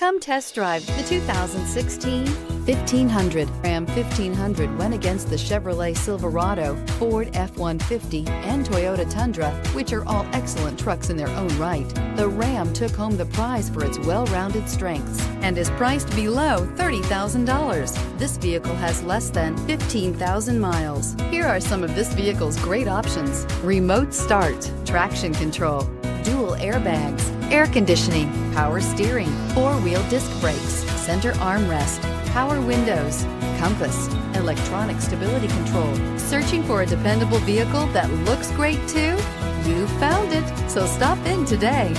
Come test drive the 2016 1500. Ram 1500 went against the Chevrolet Silverado, Ford F-150, and Toyota Tundra, which are all excellent trucks in their own right. The Ram took home the prize for its well-rounded strengths and is priced below $30,000. This vehicle has less than 15,000 miles. Here are some of this vehicle's great options: remote start, traction control, dual airbags, air conditioning, power steering, four-wheel disc brakes, center armrest, power windows, compass, electronic stability control. Searching for a dependable vehicle that looks great too? You found it, so stop in today.